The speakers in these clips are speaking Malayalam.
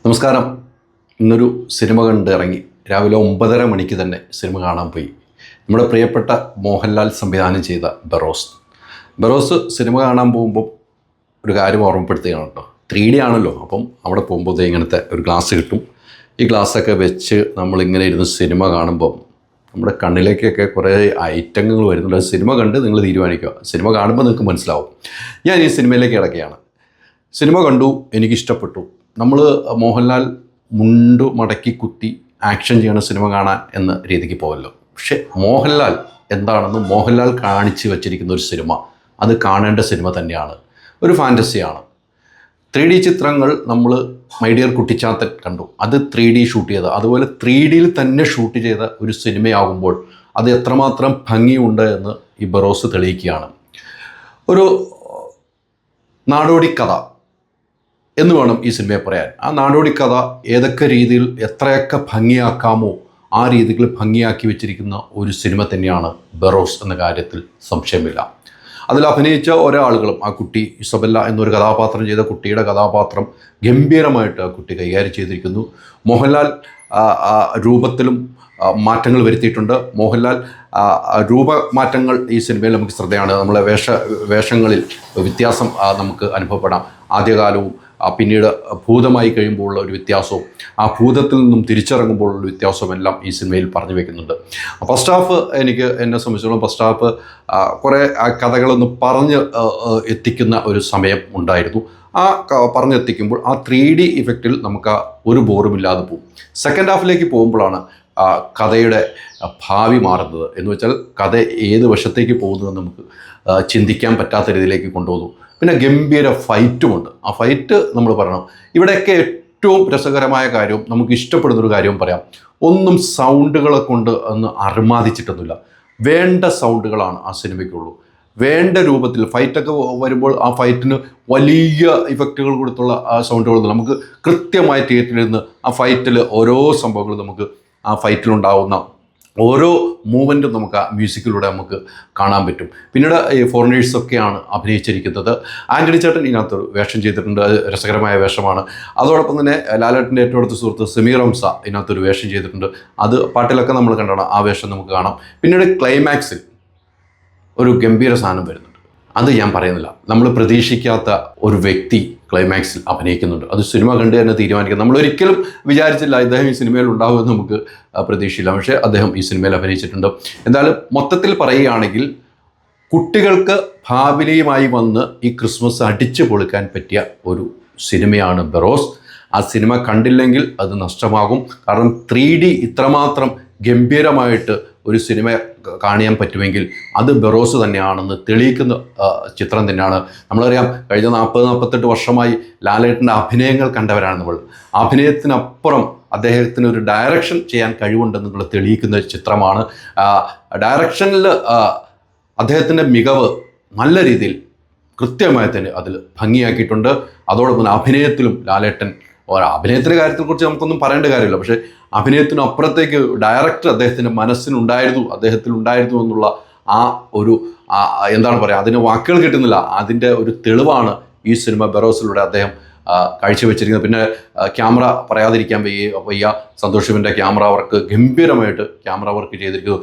നമസ്കാരം. ഇന്നൊരു സിനിമ കണ്ട് ഇറങ്ങി. രാവിലെ 9:30 മണിക്ക് തന്നെ സിനിമ കാണാൻ പോയി. നമ്മുടെ പ്രിയപ്പെട്ട മോഹൻലാൽ സംവിധാനം ചെയ്ത ബറോസ് സിനിമ കാണാൻ പോകുമ്പോൾ ഒരു കാര്യം ഓർമ്മപ്പെടുത്തുകയാണ് കേട്ടോ. 3D ആണല്ലോ. അപ്പം അവിടെ പോകുമ്പോൾ ഇങ്ങനത്തെ ഒരു ഗ്ലാസ് കിട്ടും. ഈ ഗ്ലാസ്സൊക്കെ വെച്ച് നമ്മളിങ്ങനെ ഇരുന്ന് സിനിമ കാണുമ്പം നമ്മുടെ കണ്ണിലേക്കൊക്കെ കുറേ ഐറ്റങ്ങൾ വരുന്നുണ്ട്. സിനിമ കണ്ട് നിങ്ങൾ തീരുമാനിക്കുക. സിനിമ കാണുമ്പോൾ നിങ്ങൾക്ക് മനസ്സിലാവും. ഞാൻ ഈ സിനിമയിലേക്ക് കിടക്കുകയാണ്. സിനിമ കണ്ടു, എനിക്കിഷ്ടപ്പെട്ടു. നമ്മൾ മോഹൻലാൽ മുണ്ട് മടക്കി കുത്തി ആക്ഷൻ ചെയ്യണ സിനിമ കാണാൻ എന്ന രീതിക്ക് പോകല്ലോ. പക്ഷേ മോഹൻലാൽ എന്താണെന്നും മോഹൻലാൽ കാണിച്ച് വച്ചിരിക്കുന്ന ഒരു സിനിമ, അത് കാണേണ്ട സിനിമ തന്നെയാണ്. ഒരു ഫാൻറ്റസിയാണ്. 3D ചിത്രങ്ങൾ നമ്മൾ മൈ ഡിയർ കുട്ടിച്ചാത്തൻ കണ്ടു. അത് 3D ഷൂട്ട് ചെയ്ത, അതുപോലെ 3Dയിൽ തന്നെ ഷൂട്ട് ചെയ്ത ഒരു സിനിമയാകുമ്പോൾ അത് എത്രമാത്രം ഭംഗിയുണ്ട് എന്ന് ഈ ബറോസ് തെളിയിക്കുകയാണ്. ഒരു നാടോടി കഥ എന്ന് വേണം ഈ സിനിമയെ പറയാൻ. ആ നാടോടി കഥ ഏതൊക്കെ രീതിയിൽ എത്രയൊക്കെ ഭംഗിയാക്കാമോ ആ രീതിയിൽ ഭംഗിയാക്കി വെച്ചിരിക്കുന്ന ഒരു സിനിമ തന്നെയാണ് ബറോസ് എന്ന കാര്യത്തിൽ സംശയമില്ല. അതിൽ അഭിനയിച്ച ഒരാളുകളും, ആ കുട്ടി ഇസബെല്ല എന്നൊരു കഥാപാത്രം ചെയ്ത കുട്ടിയുടെ കഥാപാത്രം ഗംഭീരമായിട്ട് ആ കുട്ടി കൈകാര്യം ചെയ്തിരിക്കുന്നു. മോഹൻലാൽ രൂപത്തിലും മാറ്റങ്ങൾ വരുത്തിയിട്ടുണ്ട്. മോഹൻലാൽ രൂപമാറ്റങ്ങൾ ഈ സിനിമയിൽ നമുക്ക് ശ്രദ്ധയാണ്. നമ്മളെ വേഷങ്ങളിൽ വ്യത്യാസം നമുക്ക് അനുഭവപ്പെടാം. ആദ്യകാലവും പിന്നീട് ഭൂതമായി കഴിയുമ്പോഴുള്ള ഒരു വ്യത്യാസവും ഭൂതത്തിൽ നിന്നും തിരിച്ചിറങ്ങുമ്പോഴുള്ള വ്യത്യാസവും എല്ലാം ഈ സിനിമയിൽ പറഞ്ഞു വയ്ക്കുന്നുണ്ട്. ഫസ്റ്റ് ഹാഫ് എന്നെ സംബന്ധിച്ചിടത്തോളം ഫസ്റ്റ് ഹാഫ് കുറേ കഥകളൊന്ന് പറഞ്ഞ് എത്തിക്കുന്ന ഒരു സമയം ഉണ്ടായിരുന്നു. പറഞ്ഞെത്തിക്കുമ്പോൾ 3D ഇഫക്റ്റിൽ നമുക്ക് ഒരു ബോറുമില്ലാതെ പോകും. സെക്കൻഡ് ഹാഫിലേക്ക് പോകുമ്പോഴാണ് കഥയുടെ ഭാവി മാറുന്നത്. എന്ന് വെച്ചാൽ കഥ ഏത് വശത്തേക്ക് പോകുന്നതെന്ന് നമുക്ക് ചിന്തിക്കാൻ പറ്റാത്ത രീതിയിലേക്ക് കൊണ്ടുപോകുന്നു. പിന്നെ ഗംഭീര ഫൈറ്റുമുണ്ട്. ആ ഫൈറ്റ് നമ്മൾ പറയണം. ഇവിടെയൊക്കെ ഏറ്റവും രസകരമായ കാര്യവും നമുക്ക് ഇഷ്ടപ്പെടുന്നൊരു കാര്യവും പറയാം. ഒന്നും സൗണ്ടുകളെ കൊണ്ട് ഒന്ന് അർമാദിച്ചിട്ടൊന്നുമില്ല. വേണ്ട സൗണ്ടുകളാണ് ആ സിനിമയ്ക്കുള്ളൂ. വേണ്ട രൂപത്തിൽ ഫൈറ്റൊക്കെ വരുമ്പോൾ ആ ഫൈറ്റിന് വലിയ ഇഫക്റ്റുകൾ കൊടുത്തുള്ള ആ സൗണ്ടുകൾ നമുക്ക് കൃത്യമായി തിയേറ്ററിൽ നിന്ന് ആ ഫൈറ്റിൽ ഓരോ സംഭവങ്ങളും നമുക്ക് ആ ഫൈറ്റിലുണ്ടാവുന്ന ഓരോ മൂവ്മെൻറ്റും നമുക്ക് ആ മ്യൂസിക്കിലൂടെ നമുക്ക് കാണാൻ പറ്റും. പിന്നീട് ഈ ഫോറിനേഴ്സൊക്കെയാണ് അഭിനയിച്ചിരിക്കുന്നത്. ആൻ്റണി ചേട്ടൻ ഇതിനകത്തൊരു വേഷം ചെയ്തിട്ടുണ്ട്. അത് രസകരമായ വേഷമാണ്. അതോടൊപ്പം തന്നെ ലാലേട്ടൻ്റെ ഏറ്റവും അടുത്ത സുഹൃത്ത് സമീർ ഹംസ ഇതിനകത്തൊരു വേഷം ചെയ്തിട്ടുണ്ട്. അത് പാട്ടിലൊക്കെ നമ്മൾ കണ്ടാണ്. ആ വേഷം നമുക്ക് കാണാം. പിന്നീട് ക്ലൈമാക്സിൽ ഒരു ഗംഭീര സാധനം വരുന്നുണ്ട്. അത് ഞാൻ പറയുന്നില്ല. നമ്മൾ പ്രതീക്ഷിക്കാത്ത ഒരു വ്യക്തി ക്ലൈമാക്സിൽ അഭിനയിക്കുന്നുണ്ട്. അത് സിനിമ കണ്ട് തന്നെ തീരുമാനിക്കുക. നമ്മളൊരിക്കലും വിചാരിച്ചില്ല ഇദ്ദേഹം ഈ സിനിമയിൽ ഉണ്ടാകുമെന്ന് നമുക്ക് പ്രതീക്ഷയില്ല. പക്ഷേ അദ്ദേഹം ഈ സിനിമയിൽ അഭിനയിച്ചിട്ടുണ്ട്. എന്തായാലും മൊത്തത്തിൽ പറയുകയാണെങ്കിൽ കുട്ടികൾക്ക് ഭാവിയിലുമായി വന്ന് ഈ ക്രിസ്മസ് അടിച്ചു പൊളിക്കാൻ പറ്റിയ ഒരു സിനിമയാണ് ബറോസ്. ആ സിനിമ കണ്ടില്ലെങ്കിൽ അത് നഷ്ടമാകും. കാരണം 3D ഇത്രമാത്രം ഗംഭീരമായിട്ട് ഒരു സിനിമ കാണിയാൻ പറ്റുമെങ്കിൽ അത് ബറോസ് തന്നെയാണെന്ന് തെളിയിക്കുന്ന ചിത്രം തന്നെയാണ്. നമ്മളറിയാം, കഴിഞ്ഞ 40-48 വർഷമായി ലാലേട്ടൻ്റെ അഭിനയങ്ങൾ കണ്ടവരാണ് നമ്മൾ. അഭിനയത്തിനപ്പുറം അദ്ദേഹത്തിന് ഒരു ഡയറക്ഷൻ ചെയ്യാൻ കഴിവുണ്ടെന്നുള്ള തെളിയിക്കുന്ന ചിത്രമാണ്. ഡയറക്ഷനിൽ അദ്ദേഹത്തിൻ്റെ മികവ് നല്ല രീതിയിൽ കൃത്യമായി തന്നെ അതിൽ ഭംഗിയാക്കിയിട്ടുണ്ട്. അതോടൊപ്പം അഭിനയത്തിലും ലാലേട്ടൻ, അഭിനയത്തിൻ്റെ കാര്യത്തെക്കുറിച്ച് നമുക്കൊന്നും പറയേണ്ട കാര്യമില്ല. പക്ഷേ അഭിനയത്തിനപ്പുറത്തേക്ക് ഡയറക്ടർ അദ്ദേഹത്തിൻ്റെ അദ്ദേഹത്തിലുണ്ടായിരുന്നു എന്നുള്ള ആ ഒരു എന്താണ് പറയുക, അതിന് വാക്കുകൾ കിട്ടുന്നില്ല. അതിൻ്റെ ഒരു തെളിവാണ് ഈ സിനിമ ബറോസിലൂടെ അദ്ദേഹം കാഴ്ചവെച്ചിരിക്കുന്നത്. പിന്നെ ക്യാമറ പറയാതിരിക്കാൻ വയ്യ. സന്തോഷ് ശിവൻ്റെ ക്യാമറ വർക്ക് ഗംഭീരമായിട്ട് ക്യാമറ വർക്ക് ചെയ്തിരിക്കുന്നു.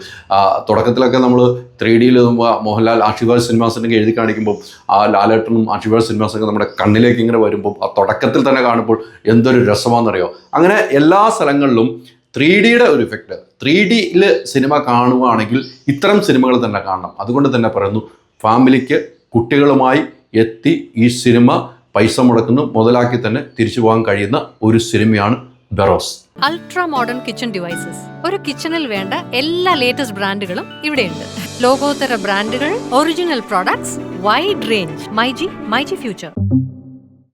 തുടക്കത്തിലൊക്കെ നമ്മൾ 3Dയിൽ മോഹൻലാൽ ആശീർവാദ് സിനിമാസിനൊക്കെ എഴുതി കാണിക്കുമ്പോൾ ആ ലാലേട്ടനും ആശീർവാദ് സിനിമാസൊക്കെ നമ്മുടെ കണ്ണിലേക്ക് ഇങ്ങനെ വരുമ്പോൾ ആ തുടക്കത്തിൽ തന്നെ കാണുമ്പോൾ എന്തൊരു രസമാണെന്നറിയോ. അങ്ങനെ എല്ലാ സ്ഥലങ്ങളിലും 3Dയുടെ ഒരു ഇഫക്റ്റ്, 3Dയിൽ സിനിമ കാണുകയാണെങ്കിൽ ഇത്തരം സിനിമകൾ തന്നെ കാണണം. അതുകൊണ്ട് തന്നെ പറയുന്നു, ഫാമിലിക്ക് കുട്ടികളുമായി എത്തി ഈ സിനിമ പൈസ മുടക്കുന്നു മുതലാക്കി തന്നെ തിരിച്ചു പോകാൻ കഴിയുന്ന ഒരു സിനിമയാണ് Barroz. Ultra modern kitchen devices. ഒരു കിച്ചണിൽ വേണ്ട എല്ലാ ലേറ്റസ്റ്റ് ബ്രാൻഡുകളും ഇവിടെയുണ്ട്. ലോകോത്തര ബ്രാൻഡുകൾ, original products, wide range. MyG future.